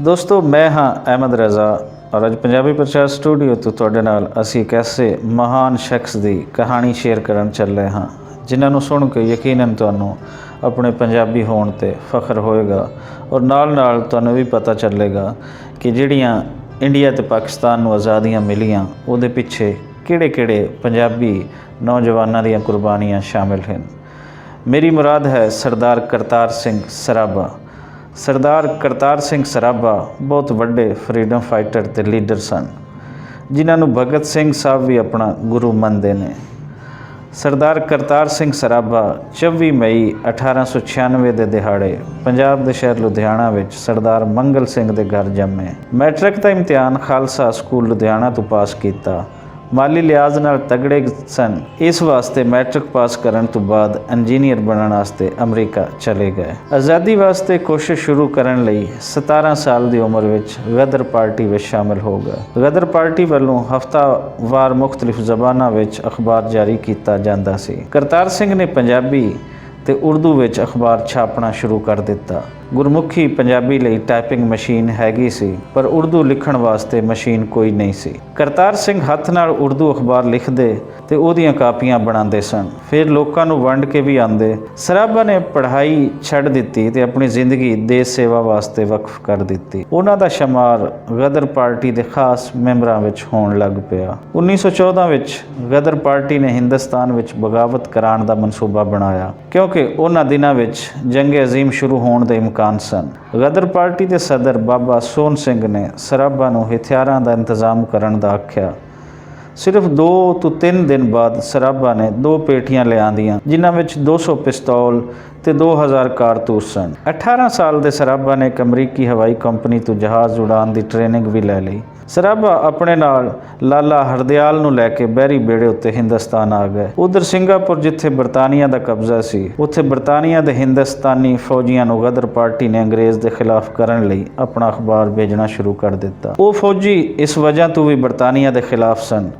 दोस्तों मैं हाँ अहमद रज़ा और अज पंजाबी प्रचार स्टूडियो तो तुहाडे नाल असी एक ऐसे महान शख्स की कहानी शेयर करन चले हाँ जिन्होंने सुन के यकीनन तुहानू अपने पंजाबी होने ते फख्र होएगा और नाल नाल तुहानू भी पता चलेगा कि जिहड़ियां इंडिया ते पाकिस्तान नू आज़ादियां मिलियां उहदे पिछे किहड़े किहड़े पंजाबी नौजवानों दीयां कुर्बानियां शामिल हैं। मेरी मुराद है सरदार करतार सिंह सराभा। सरदार करतार सिंह सराभा बहुत वड्डे फ्रीडम फाइटर ते लीडर सन जिन्होंने भगत सिंह साहब भी अपना गुरु मनते हैं। सरदार करतार सिंह सराभा 24 मई 1896 के दिहाड़े पंजाब के शहर लुधियाना विच सरदार मंगल सिंह के घर जमे। मैट्रिक का इम्तिहान खालसा स्कूल लुधियाना तो पास किया। माली लिहाज नाल तगड़े सन, इस वास्ते मैट्रिक पास करन तो बाद इंजीनियर बनने वास्ते अमरीका चले गए। आज़ादी वास्ते कोशिश शुरू करन लई 17 साल की उम्र विच गदर पार्टी में शामिल हो गए। गदर पार्टी वालों हफ्तावार मुख्तलिफ ज़बानां विच अखबार जारी किया जाता सी। करतार सिंह ने पंजाबी ते उर्दू विच अखबार छापना शुरू कर दिता। गुरमुखी पंजाबी लई टाइपिंग मशीन हैगी सी पर उर्दू लिखण वास्ते मशीन कोई नहीं सी। करतार सिंह हथ नाल उर्दू अखबार लिखदे ते ओहदियां कापियां बनाते सन, फिर लोकां नूं वंड के भी आंदे। सराभा ने पढ़ाई छड्ड दित्ती ते अपनी जिंदगी देश सेवा वास्ते वक्फ कर दित्ती। उन्हां दा शुमार गदर पार्टी दे खास मैंबरां विच होण लग पिया। 1914 विच गदर पार्टी ने हिंदुस्तान विच बगावत कराउण दा मनसूबा बनाया क्योंकि उन्हां दिनां विच जंग अजीम शुरू होण दे इम्कान सन। गदर पार्टी के सदर बाबा सोहन सिंह ने सराभा नूं हथियारां दा इंतजाम करन दा आख्या। सिर्फ 2 तो 3 दिन बाद सराभा ने 2 पेटियां लियांदियां जिन्हां विच 200 पिस्तौल ते 2000 कारतूस सन। 18 साल के सराभा ने एक अमरीकी हवाई कंपनी तो जहाज़ उड़ान की ट्रेनिंग भी ले ली। सराभा अपने नाल लाला हरदयाल नूं लैके बहरी बेड़े उत्ते हिंदुस्तान आ गए। उधर सिंगापुर जिथे बरतानिया का कब्जा सी उत्थे बरतानिया के हिंदुस्तानी फौजियां नूं गदर पार्टी ने अंग्रेज़ के खिलाफ करन लई अपना अखबार भेजना शुरू कर दिता। वो फौजी इस वजह तो भी बरतानिया के खिलाफ सन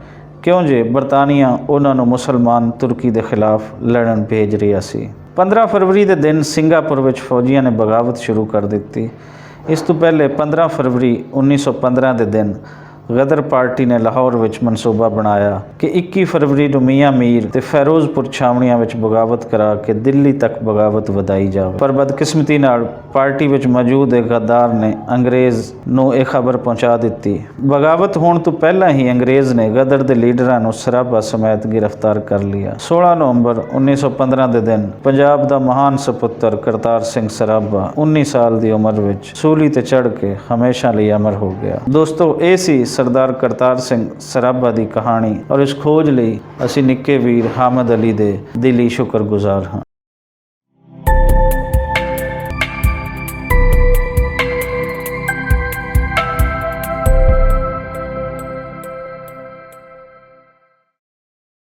क्यों जे बरतानिया उन्हां नूं मुसलमान तुर्की के खिलाफ लड़न भेज रहा सी। 15 फरवरी के दिन सिंगापुर विच फौजियां ने बगावत शुरू कर दी। इस तो पहले 15 फरवरी 1915 के दिन गदर पार्टी ने लाहौर विच मनसूबा बनाया कि 21 फरवरी नूं मियाँ मीर ते फैरोजपुर छावणियां विच बगावत करा के दिल्ली तक बगावत वधाई जावे। पर बदकिस्मती नाल पार्टी विच मौजूद एक गद्दार ने अंग्रेज़ नूं यह खबर पहुँचा दी। बगावत होने तो पहला ही अंग्रेज़ ने गदर के लीडरां नूं सराभा समेत गिरफ्तार कर लिया। 16 नवंबर 1915 के दिन पंजाब का महान सपुत्र करतार सिंह सराभा 19 साल की उम्र विच सूली ते चढ़ के हमेशा लिए अमर हो गया। दोस्तों ये सी सरदार करतार सिंह सराभा की कहानी और इस खोज लई असी निक्के वीर हामिद अली दे दिली शुक्रगुजार हाँ।